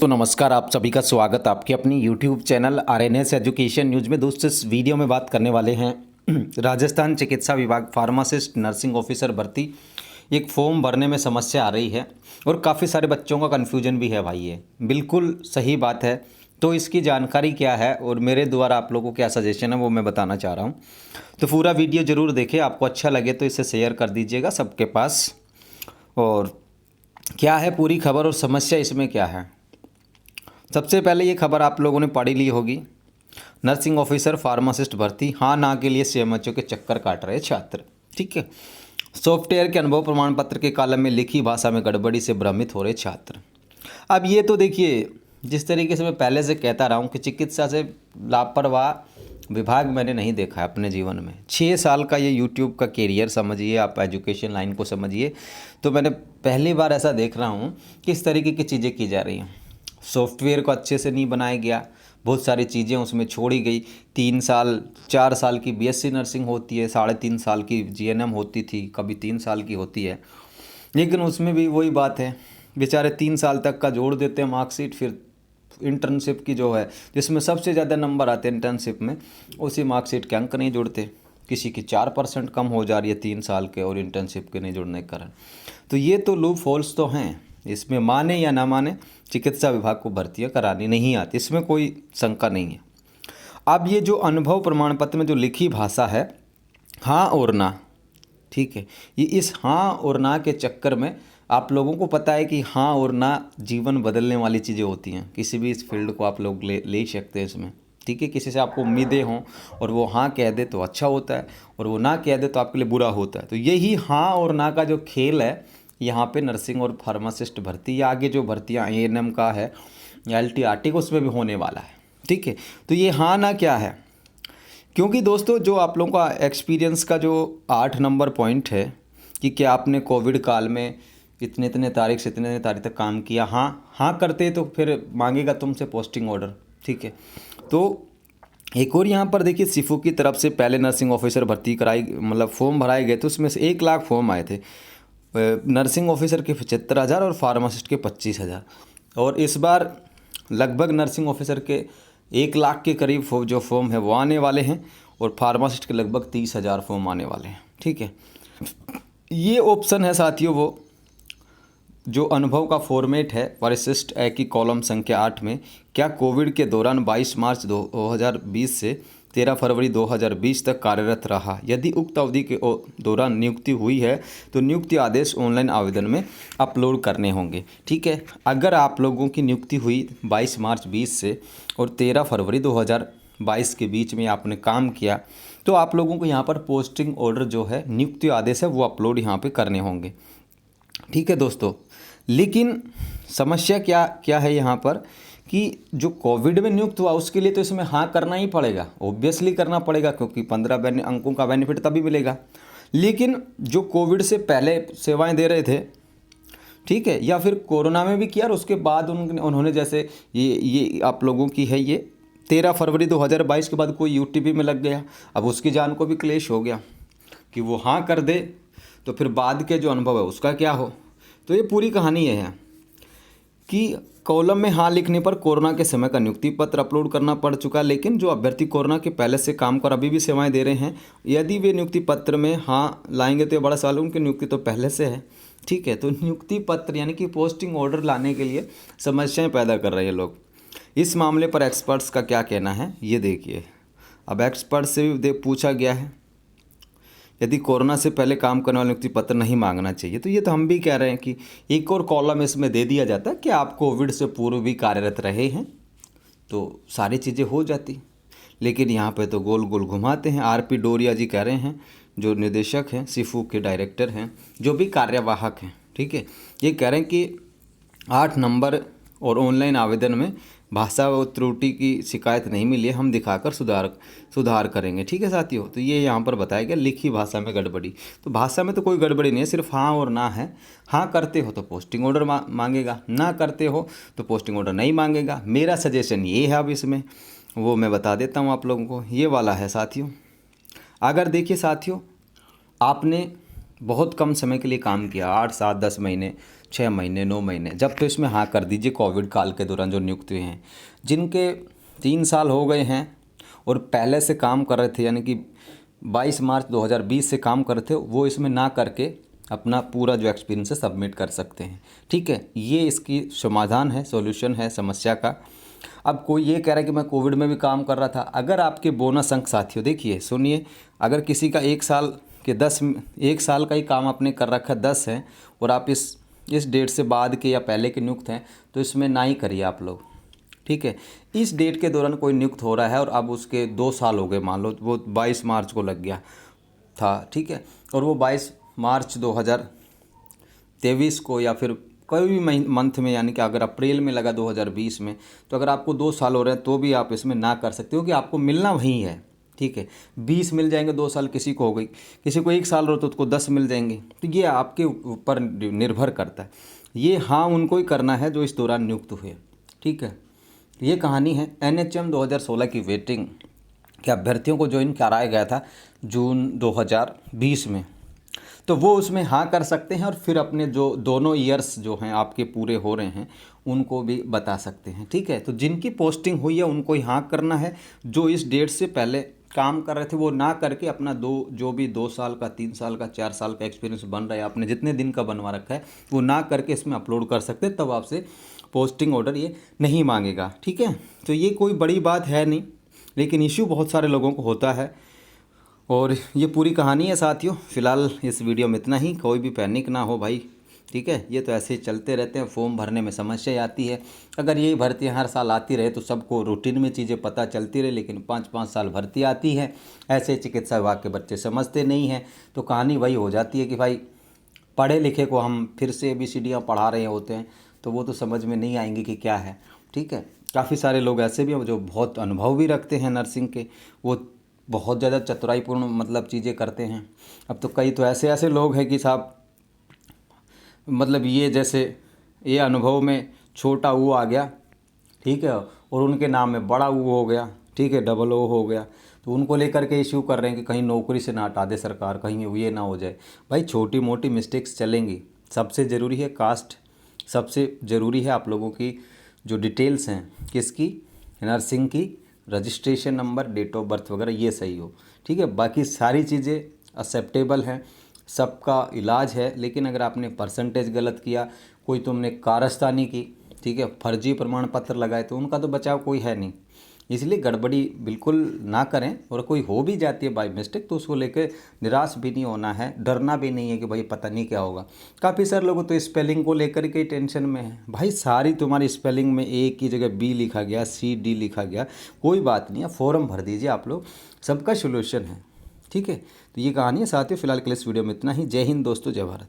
तो नमस्कार, आप सभी का स्वागत आपके अपनी YouTube channel RNS education news में। दोस्तों, इस वीडियो में बात करने वाले हैं राजस्थान चिकित्सा विभाग फार्मासिस्ट नर्सिंग ऑफिसर भर्ती एक फॉर्म भरने में समस्या आ रही है और काफ़ी सारे बच्चों का कन्फ्यूजन भी है भाई। ये बिल्कुल सही बात है। तो इसकी जानकारी क्या है और मेरे द्वारा आप लोगों को क्या सजेशन है वो मैं बताना चाह रहा हूँ। तो पूरा वीडियो ज़रूर देखें, आपको अच्छा लगे तो इसे शेयर कर दीजिएगा सबके पास। और क्या है पूरी खबर और समस्या इसमें क्या है। सबसे पहले ये खबर आप लोगों ने पढ़ी ली होगी, नर्सिंग ऑफिसर फार्मासिस्ट भर्ती हाँ ना के लिए सीएमएचओ के चक्कर काट रहे छात्र। ठीक है, सॉफ्टवेयर के अनुभव प्रमाण पत्र के कॉलम में लिखी भाषा में गड़बड़ी से भ्रमित हो रहे छात्र। अब ये तो देखिए, जिस तरीके से मैं पहले से कहता रहा हूँ कि चिकित्सा से लापरवाह विभाग मैंने नहीं देखा है अपने जीवन में। 6 साल का ये यूट्यूब का कैरियर समझिए, आप एजुकेशन लाइन को समझिए, तो मैंने पहली बार ऐसा देख रहा हूँ कि इस तरीके की चीज़ें की जा रही हैं। सॉफ्टवेयर को अच्छे से नहीं बनाया गया, बहुत सारी चीज़ें उसमें छोड़ी गई। 3 साल 4 साल की बीएससी नर्सिंग होती है, 3.5 साल की जीएनएम होती थी, कभी 3 साल की होती है, लेकिन उसमें भी वही बात है, बेचारे 3 साल तक का जोड़ देते हैं मार्कशीट। फिर इंटर्नशिप की जो है, जिसमें सबसे ज़्यादा नंबर आते हैं इंटर्नशिप में, उसी मार्कशीट के अंक नहीं जुड़ते। किसी की 4% कम हो जा रही है 3 साल के और इंटर्नशिप के नहीं जुड़ने के कारण। तो ये तो लूप होल्स तो हैं, इसमें माने या ना माने चिकित्सा विभाग को भर्तियाँ करानी नहीं आती, इसमें कोई शंका नहीं है। अब ये जो अनुभव प्रमाण पत्र में जो लिखी भाषा है हाँ और ना, ठीक है, ये इस हाँ और ना के चक्कर में आप लोगों को पता है कि हाँ और ना जीवन बदलने वाली चीज़ें होती हैं। किसी भी इस फील्ड को आप लोग ले सकते हैं इसमें। ठीक है, किसी से आपको उम्मीदें हों और वो हाँ कह दे तो अच्छा होता है, और वो ना कह दे तो आपके लिए बुरा होता है। तो यही हाँ और ना का जो खेल है यहाँ पे नर्सिंग और फार्मासिस्ट भर्ती या आगे जो भर्तियाँ एएनएम का है या एलटीआरटी को, उसमें भी होने वाला है। ठीक है, तो ये हाँ ना क्या है, क्योंकि दोस्तों जो आप लोगों का एक्सपीरियंस का जो 8 नंबर पॉइंट है कि क्या आपने कोविड काल में इतने इतने तारीख से इतने तारीख तक काम किया, हाँ करते तो फिर मांगेगा तुमसे पोस्टिंग ऑर्डर। ठीक है, तो एक और यहाँ पर देखिए, सिफू की तरफ से पहले नर्सिंग ऑफिसर भर्ती कराई, मतलब फॉर्म भराए गए थे, उसमें से 1 लाख फॉर्म आए थे। नर्सिंग ऑफिसर के 75,000 और फार्मासिस्ट के 25,000। और इस बार लगभग नर्सिंग ऑफिसर के 1 लाख के करीब जो फॉर्म है वो आने वाले हैं, और फार्मासिस्ट के लगभग 30,000 फॉर्म आने वाले हैं। ठीक है, ये ऑप्शन है साथियों, वो जो अनुभव का फॉर्मेट है परिशिष्ट ए की कॉलम संख्या 8 में, क्या कोविड के दौरान 22 मार्च 2020 से 13 फरवरी 2020 तक कार्यरत रहा। यदि उक्त अवधि के दौरान नियुक्ति हुई है तो नियुक्ति आदेश ऑनलाइन आवेदन में अपलोड करने होंगे। ठीक है, अगर आप लोगों की नियुक्ति हुई 22 मार्च 20 से और 13 फरवरी 2022 के बीच में आपने काम किया, तो आप लोगों को यहाँ पर पोस्टिंग ऑर्डर जो है, नियुक्ति आदेश है, वो अपलोड यहाँ पर करने होंगे। ठीक है दोस्तों, लेकिन समस्या क्या है यहाँ पर कि जो कोविड में नियुक्त हुआ उसके लिए तो इसमें हाँ करना ही पड़ेगा, ऑब्वियसली करना पड़ेगा, क्योंकि 15 अंकों का बेनिफिट तभी मिलेगा। लेकिन जो कोविड से पहले सेवाएं दे रहे थे, ठीक है, या फिर कोरोना में भी किया और उसके बाद उन्होंने जैसे ये आप लोगों की है, ये 13 फरवरी 2022 के बाद कोई यूटीपी में लग गया, अब उसकी जान को भी क्लेश हो गया कि वो हाँ कर दे तो फिर बाद के जो अनुभव है उसका क्या हो। तो ये पूरी कहानी ये है कि कॉलम में हाँ लिखने पर कोरोना के समय का नियुक्ति पत्र अपलोड करना पड़ चुका, लेकिन जो अभ्यर्थी कोरोना के पहले से काम कर अभी भी सेवाएं दे रहे हैं, यदि वे नियुक्ति पत्र में हाँ लाएंगे तो ये बड़ा सवाल, उनकी नियुक्ति तो पहले से है। ठीक है, तो नियुक्ति पत्र यानी कि पोस्टिंग ऑर्डर लाने के लिए समस्याएँ पैदा कर रहे हैं लोग। इस मामले पर एक्सपर्ट्स का क्या कहना है ये देखिए। अब एक्सपर्ट से भी पूछा गया है, यदि कोरोना से पहले काम करने वाले नियुक्ति पत्र नहीं मांगना चाहिए, तो ये तो हम भी कह रहे हैं कि एक और कॉलम इसमें दे दिया जाता है कि आप कोविड से पूर्व भी कार्यरत रहे हैं तो सारी चीज़ें हो जाती। लेकिन यहाँ पे तो गोल गोल घुमाते हैं। आरपी डोरिया जी कह रहे हैं, जो निदेशक हैं, सिफू के डायरेक्टर हैं, जो भी कार्यवाहक हैं, ठीक है, ये कह रहे हैं कि 8 नंबर और ऑनलाइन आवेदन में भाषा व त्रुटि की शिकायत नहीं मिली है, हम दिखाकर सुधार करेंगे। ठीक है साथियों, तो ये यहाँ पर बताया गया लिखी भाषा में गड़बड़ी। तो भाषा में तो कोई गड़बड़ी नहीं है, सिर्फ हाँ और ना है। हाँ करते हो तो पोस्टिंग ऑर्डर मांगेगा, ना करते हो तो पोस्टिंग ऑर्डर नहीं मांगेगा। मेरा सजेशन ये है, अब इसमें वो मैं बता देता हूँ आप लोगों को, ये वाला है साथियों। अगर देखिए साथियों, आपने बहुत कम समय के लिए काम किया, 8 7 10 महीने, 6 महीने 9 महीने, जब तो इसमें हाँ कर दीजिए। कोविड काल के दौरान जो नियुक्त हुए हैं, जिनके 3 साल हो गए हैं और पहले से काम कर रहे थे, यानी कि 22 मार्च 2020 से काम कर रहे थे, वो इसमें ना करके अपना पूरा जो एक्सपीरियंस है सबमिट कर सकते हैं। ठीक है, ये इसकी समाधान है, सॉल्यूशन है समस्या का। अब कोई ये कह रहा है कि मैं कोविड में भी काम कर रहा था। अगर आपके बोनस अंक साथियों देखिए सुनिए, अगर किसी का 1 साल के 1 साल का ही काम आपने कर रखा 10 है और आप इस डेट से बाद के या पहले के नियुक्त हैं, तो इसमें ना ही करिए आप लोग। ठीक है, इस डेट के दौरान कोई नियुक्त हो रहा है और अब उसके 2 साल हो गए, मान लो वो 22 मार्च को लग गया था, ठीक है, और वो 22 मार्च 2023 को या फिर कोई भी मंथ में, यानी कि अगर अप्रैल में लगा 2020 में, तो अगर आपको 2 साल हो रहे हैं तो भी आप इसमें ना कर सकते हो कि आपको मिलना वही है। ठीक है, 20 मिल जाएंगे, 2 साल किसी को हो गई, किसी को 1 साल हो तो उसको 10 मिल जाएंगे। तो ये आपके ऊपर निर्भर करता है। ये हाँ उनको ही करना है जो इस दौरान नियुक्त हुए। ठीक है, ये कहानी है NHM 2016 की वेटिंग के अभ्यर्थियों को ज्वाइन कराया गया था जून 2020 में, तो वो उसमें हाँ कर सकते हैं और फिर अपने जो दोनों ईयर्स जो हैं आपके पूरे हो रहे हैं उनको भी बता सकते हैं। ठीक है, तो जिनकी पोस्टिंग हुई है उनको ही हाँ करना है। जो इस डेट से पहले काम कर रहे थे वो ना करके अपना जो भी 2 साल का, 3 साल का, 4 साल का एक्सपीरियंस बन रहा है, आपने जितने दिन का बनवा रखा है वो ना करके इसमें अपलोड कर सकते हैं, तब आपसे पोस्टिंग ऑर्डर ये नहीं मांगेगा। ठीक है, तो ये कोई बड़ी बात है नहीं, लेकिन इश्यू बहुत सारे लोगों को होता है। और ये पूरी कहानी है साथियों। फ़िलहाल इस वीडियो में इतना ही, कोई भी पैनिक ना हो भाई। ठीक है, ये तो ऐसे ही चलते रहते हैं, फॉर्म भरने में समस्या आती है। अगर यही भर्ती हर साल आती रहे तो सबको रूटीन में चीज़ें पता चलती रहे, लेकिन 5-5 साल भर्ती आती है, ऐसे चिकित्सा विभाग के बच्चे समझते नहीं हैं, तो कहानी वही हो जाती है कि भाई पढ़े लिखे को हम फिर से ABCD पढ़ा रहे होते हैं, तो वो तो समझ में नहीं आएंगी कि क्या है। ठीक है, काफ़ी सारे लोग ऐसे भी हैं जो बहुत अनुभव भी रखते हैं नर्सिंग के, वो बहुत ज़्यादा चतुराईपूर्ण मतलब चीज़ें करते हैं। अब तो कई तो ऐसे लोग हैं कि साहब मतलब ये जैसे ये अनुभव में छोटा ऊ आ गया, ठीक है, और उनके नाम में बड़ा ऊ हो गया, ठीक है, डबल ओ हो गया, तो उनको लेकर के इश्यू कर रहे हैं कि कहीं नौकरी से ना हटा दे सरकार, कहीं ये ना हो जाए। भाई छोटी मोटी मिस्टेक्स चलेंगी, सबसे ज़रूरी है कास्ट, सबसे ज़रूरी है आप लोगों की जो डिटेल्स हैं किसकी, नर्सिंग की, registration number, date of birth वगैरह ये सही हो। ठीक है, बाकी सारी चीज़ें एक्सेप्टेबल हैं, सबका इलाज है। लेकिन अगर आपने परसेंटेज गलत किया, कोई तुमने कारस्तानी की, ठीक है, फर्जी प्रमाण पत्र लगाए, तो उनका तो बचाव कोई है नहीं। इसलिए गड़बड़ी बिल्कुल ना करें, और कोई हो भी जाती है बाय मिस्टेक तो उसको लेकर निराश भी नहीं होना है, डरना भी नहीं है कि भाई पता नहीं क्या होगा। काफ़ी सारे लोग तो स्पेलिंग को लेकर के टेंशन में है। भाई सारी तुम्हारी स्पेलिंग में A की जगह B लिखा गया, CD लिखा गया, कोई बात नहीं है, फॉर्म भर दीजिए आप लोग, सबका सोल्यूशन है। ठीक है, तो ये कहानी है साथियों। फिलहाल के लिए इस वीडियो में इतना ही। जय हिंद दोस्तों, जय भारत।